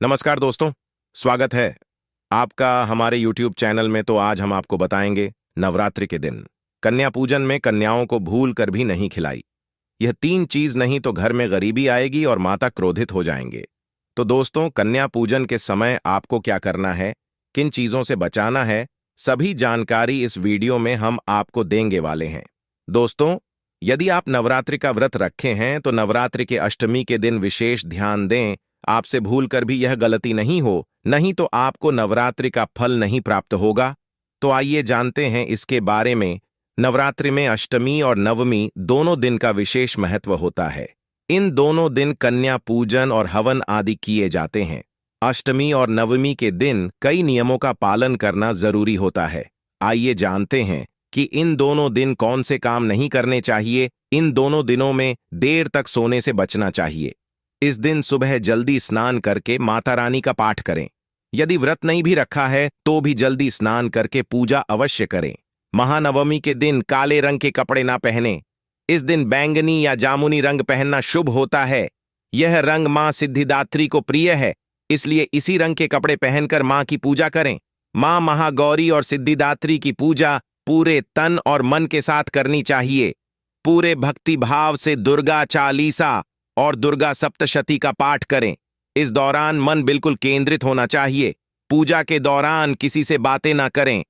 नमस्कार दोस्तों, स्वागत है आपका हमारे YouTube चैनल में। तो आज हम आपको बताएंगे नवरात्रि के दिन कन्या पूजन में कन्याओं को भूल कर भी नहीं खिलाई। यह तीन चीज नहीं तो घर में गरीबी आएगी और माता क्रोधित हो जाएंगे। तो दोस्तों, कन्या पूजन के समय आपको क्या करना है, किन चीजों से बचाना है, सभी जानकारी इस वीडियो में हम आपको देंगे वाले हैं। दोस्तों, यदि आप नवरात्रि का व्रत रखे हैं तो नवरात्रि के अष्टमी के दिन विशेष ध्यान दें। आपसे भूल कर भी यह गलती नहीं हो, नहीं तो आपको नवरात्रि का फल नहीं प्राप्त होगा। तो आइए जानते हैं इसके बारे में। नवरात्रि में अष्टमी और नवमी दोनों दिन का विशेष महत्व होता है। इन दोनों दिन कन्या पूजन और हवन आदि किए जाते हैं। अष्टमी और नवमी के दिन कई नियमों का पालन करना जरूरी होता है। आइए जानते हैं कि इन दोनों दिन कौन से काम नहीं करने चाहिए। इन दोनों दिनों में देर तक सोने से बचना चाहिए। इस दिन सुबह जल्दी स्नान करके माता रानी का पाठ करें। यदि व्रत नहीं भी रखा है तो भी जल्दी स्नान करके पूजा अवश्य करें। महानवमी के दिन काले रंग के कपड़े ना पहनें। इस दिन बैंगनी या जामुनी रंग पहनना शुभ होता है। यह रंग मां सिद्धिदात्री को प्रिय है, इसलिए इसी रंग के कपड़े पहनकर मां की पूजा करें। मां महागौरी और सिद्धिदात्री की पूजा पूरे तन और मन के साथ करनी चाहिए। पूरे भक्ति भाव से दुर्गा चालीसा और दुर्गा सप्तशती का पाठ करें। इस दौरान मन बिल्कुल केंद्रित होना चाहिए। पूजा के दौरान किसी से बातें ना करें।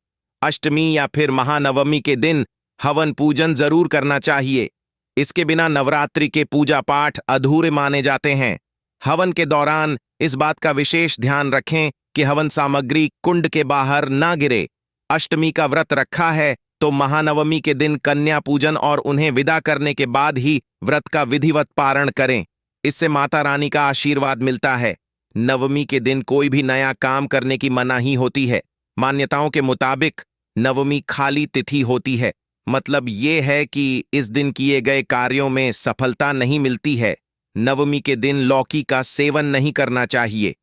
अष्टमी या फिर महानवमी के दिन हवन पूजन जरूर करना चाहिए। इसके बिना नवरात्रि के पूजा पाठ अधूरे माने जाते हैं। हवन के दौरान इस बात का विशेष ध्यान रखें कि हवन सामग्री कुंड के बाहर ना गिरे। अष्टमी का व्रत रखा है तो महानवमी के दिन कन्या पूजन और उन्हें विदा करने के बाद ही व्रत का विधिवत पारण करें। इससे माता रानी का आशीर्वाद मिलता है। नवमी के दिन कोई भी नया काम करने की मनाही होती है। मान्यताओं के मुताबिक नवमी खाली तिथि होती है। मतलब ये है कि इस दिन किए गए कार्यों में सफलता नहीं मिलती है। नवमी के दिन लौकी का सेवन नहीं करना चाहिए।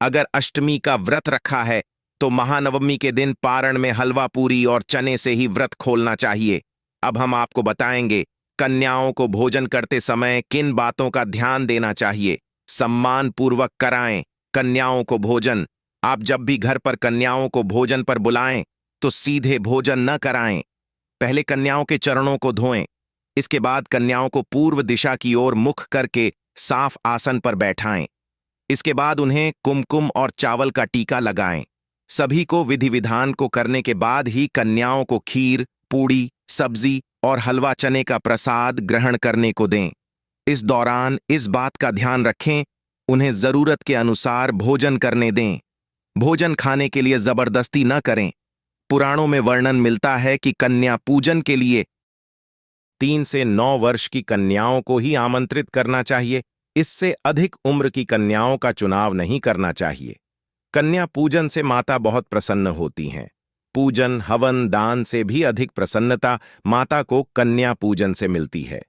अगर अष्टमी का व्रत रखा है तो महानवमी के दिन पारण में हलवा पूरी और चने से ही व्रत खोलना चाहिए। अब हम आपको बताएंगे कन्याओं को भोजन करते समय किन बातों का ध्यान देना चाहिए। सम्मान पूर्वक कराएं कन्याओं को भोजन। आप जब भी घर पर कन्याओं को भोजन पर बुलाएं तो सीधे भोजन न कराएं। पहले कन्याओं के चरणों को धोएं। इसके बाद कन्याओं को पूर्व दिशा की ओर मुख करके साफ आसन पर बैठाएं। इसके बाद उन्हें कुमकुम और चावल का टीका लगाएं। सभी को विधि विधान को करने के बाद ही कन्याओं को खीर, पूड़ी, सब्जी और हलवा चने का प्रसाद ग्रहण करने को दें। इस दौरान इस बात का ध्यान रखें, उन्हें जरूरत के अनुसार भोजन करने दें। भोजन खाने के लिए जबरदस्ती न करें। पुराणों में वर्णन मिलता है कि कन्या पूजन के लिए 3 से 9 वर्ष की कन्याओं को ही आमंत्रित करना चाहिए। इससे अधिक उम्र की कन्याओं का चुनाव नहीं करना चाहिए। कन्या पूजन से माता बहुत प्रसन्न होती हैं। पूजन, हवन, दान से भी अधिक प्रसन्नता माता को कन्या पूजन से मिलती है।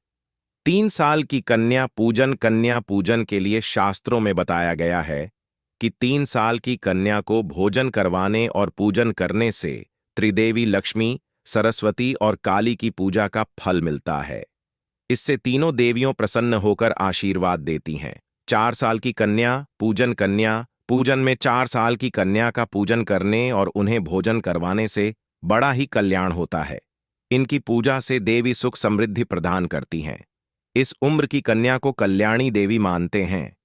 3 साल की कन्या पूजन के लिए शास्त्रों में बताया गया है कि 3 साल की कन्या को भोजन करवाने और पूजन करने से त्रिदेवी लक्ष्मी, सरस्वती और काली की पूजा का फल मिलता है। इससे तीनों देवियों प्रसन्न होकर आशीर्वाद देती हैं। 4 साल की कन्या पूजन में 4 साल की कन्या का पूजन करने और उन्हें भोजन करवाने से बड़ा ही कल्याण होता है। इनकी पूजा से देवी सुख समृद्धि प्रदान करती हैं। इस उम्र की कन्या को कल्याणी देवी मानते हैं।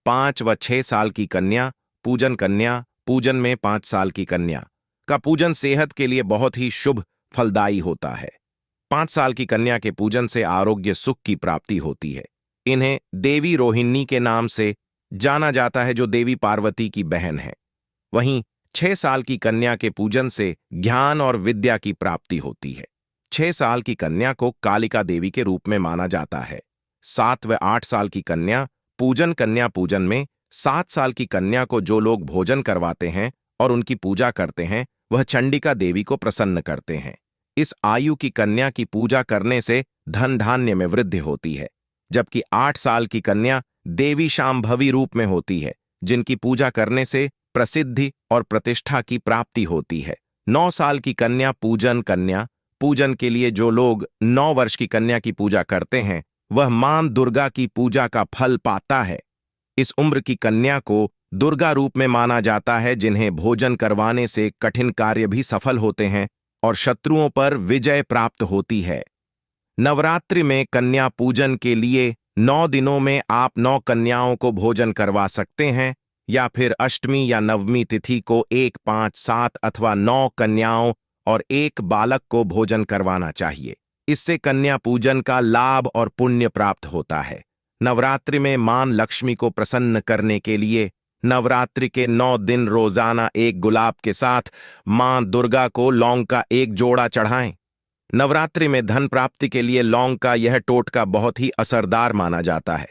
5 व 6 साल की कन्या पूजन में 5 साल की कन्या का पूजन सेहत के लिए बहुत ही शुभ फलदायी होता है। 5 साल की कन्या के पूजन से आरोग्य सुख की प्राप्ति होती है। इन्हें देवी रोहिणी के नाम से जाना जाता है, जो देवी पार्वती की बहन है। वहीं 6 साल की कन्या के पूजन से ज्ञान और विद्या की प्राप्ति होती है। 6 साल की कन्या को कालिका देवी के रूप में माना जाता है। 7 व 8 साल की कन्या पूजन में 7 साल की कन्या को जो लोग भोजन करवाते हैं और उनकी पूजा करते हैं वह चंडिका देवी को प्रसन्न करते हैं। इस आयु की कन्या की पूजा करने से धन धान्य में वृद्धि होती है। जबकि 8 साल की कन्या देवी शांभवी रूप में होती है, जिनकी पूजा करने से प्रसिद्धि और प्रतिष्ठा की प्राप्ति होती है। 9 साल की कन्या पूजन के लिए जो लोग 9 वर्ष की कन्या की पूजा करते हैं वह मां दुर्गा की पूजा का फल पाता है। इस उम्र की कन्या को दुर्गा रूप में माना जाता है, जिन्हें भोजन करवाने से कठिन कार्य भी सफल होते हैं और शत्रुओं पर विजय प्राप्त होती है। नवरात्रि में कन्या पूजन के लिए 9 दिनों में आप 9 कन्याओं को भोजन करवा सकते हैं, या फिर अष्टमी या नवमी तिथि को 1, 5, 7 अथवा 9 कन्याओं और 1 बालक को भोजन करवाना चाहिए। इससे कन्या पूजन का लाभ और पुण्य प्राप्त होता है। नवरात्रि में मां लक्ष्मी को प्रसन्न करने के लिए नवरात्रि के 9 दिन रोजाना एक गुलाब के साथ मां दुर्गा को लौंग का एक जोड़ा चढ़ाएं। नवरात्रि में धन प्राप्ति के लिए लौंग का यह टोटका बहुत ही असरदार माना जाता है।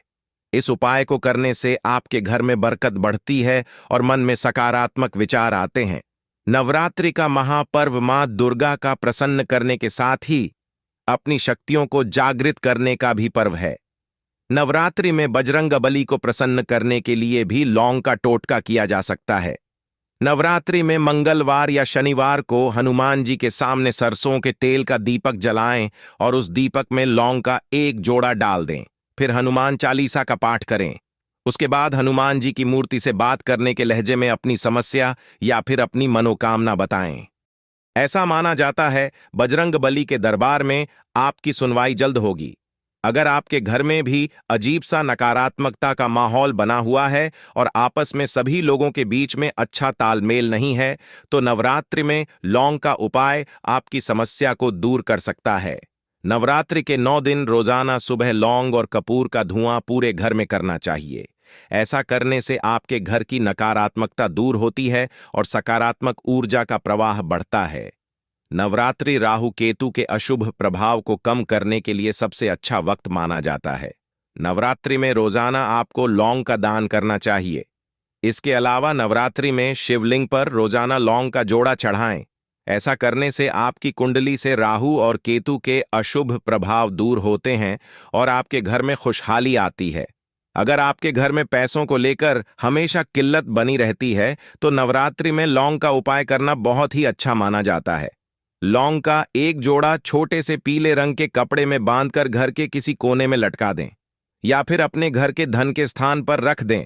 इस उपाय को करने से आपके घर में बरकत बढ़ती है और मन में सकारात्मक विचार आते हैं। नवरात्रि का महापर्व मां दुर्गा का प्रसन्न करने के साथ ही अपनी शक्तियों को जागृत करने का भी पर्व है। नवरात्रि में बजरंगबली को प्रसन्न करने के लिए भी लौंग का टोटका किया जा सकता है। नवरात्रि में मंगलवार या शनिवार को हनुमान जी के सामने सरसों के तेल का दीपक जलाएं और उस दीपक में लौंग का एक जोड़ा डाल दें। फिर हनुमान चालीसा का पाठ करें। उसके बाद हनुमान जी की मूर्ति से बात करने के लहजे में अपनी समस्या या फिर अपनी मनोकामना बताएं। ऐसा माना जाता है बजरंगबली के दरबार में आपकी सुनवाई जल्द होगी। अगर आपके घर में भी अजीब सा नकारात्मकता का माहौल बना हुआ है और आपस में सभी लोगों के बीच में अच्छा तालमेल नहीं है, तो नवरात्रि में लौंग का उपाय आपकी समस्या को दूर कर सकता है। नवरात्रि के 9 दिन रोजाना सुबह लौंग और कपूर का धुआं पूरे घर में करना चाहिए। ऐसा करने से आपके घर की नकारात्मकता दूर होती है और सकारात्मक ऊर्जा का प्रवाह बढ़ता है। नवरात्रि राहु केतु के अशुभ प्रभाव को कम करने के लिए सबसे अच्छा वक्त माना जाता है। नवरात्रि में रोजाना आपको लौंग का दान करना चाहिए। इसके अलावा नवरात्रि में शिवलिंग पर रोजाना लौंग का जोड़ा चढ़ाएं। ऐसा करने से आपकी कुंडली से राहु और केतु के अशुभ प्रभाव दूर होते हैं और आपके घर में खुशहाली आती है। अगर आपके घर में पैसों को लेकर हमेशा किल्लत बनी रहती है, तो नवरात्रि में लौंग का उपाय करना बहुत ही अच्छा माना जाता है। लौंग का एक जोड़ा छोटे से पीले रंग के कपड़े में बांधकर घर के किसी कोने में लटका दें या फिर अपने घर के धन के स्थान पर रख दें।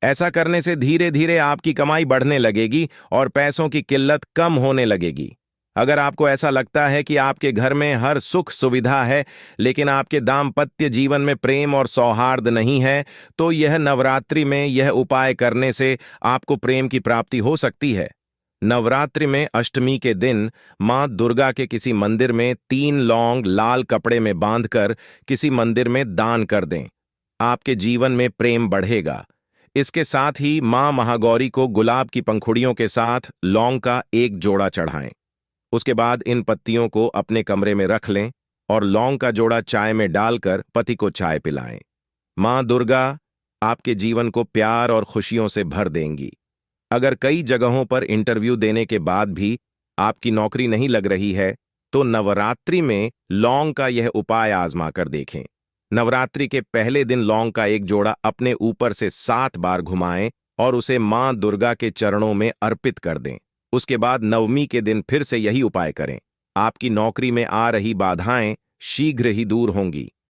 ऐसा करने से धीरे धीरे आपकी कमाई बढ़ने लगेगी और पैसों की किल्लत कम होने लगेगी। अगर आपको ऐसा लगता है कि आपके घर में हर सुख सुविधा है लेकिन आपके दाम्पत्य जीवन में प्रेम और सौहार्द नहीं है, तो यह नवरात्रि में यह उपाय करने से आपको प्रेम की प्राप्ति हो सकती है। नवरात्रि में अष्टमी के दिन मां दुर्गा के किसी मंदिर में 3 लौंग लाल कपड़े में बांधकर किसी मंदिर में दान कर दें। आपके जीवन में प्रेम बढ़ेगा। इसके साथ ही मां महागौरी को गुलाब की पंखुड़ियों के साथ लौंग का एक जोड़ा चढ़ाएं। उसके बाद इन पत्तियों को अपने कमरे में रख लें और लौंग का जोड़ा चाय में डालकर पति को चाय पिलाएं। मां दुर्गा आपके जीवन को प्यार और खुशियों से भर देंगी। अगर कई जगहों पर इंटरव्यू देने के बाद भी आपकी नौकरी नहीं लग रही है, तो नवरात्रि में लौंग का यह उपाय आजमा कर देखें। नवरात्रि के पहले दिन लौंग का एक जोड़ा अपने ऊपर से 7 बार घुमाएं और उसे मां दुर्गा के चरणों में अर्पित कर दें। उसके बाद नवमी के दिन फिर से यही उपाय करें। आपकी नौकरी में आ रही बाधाएं शीघ्र ही दूर होंगी।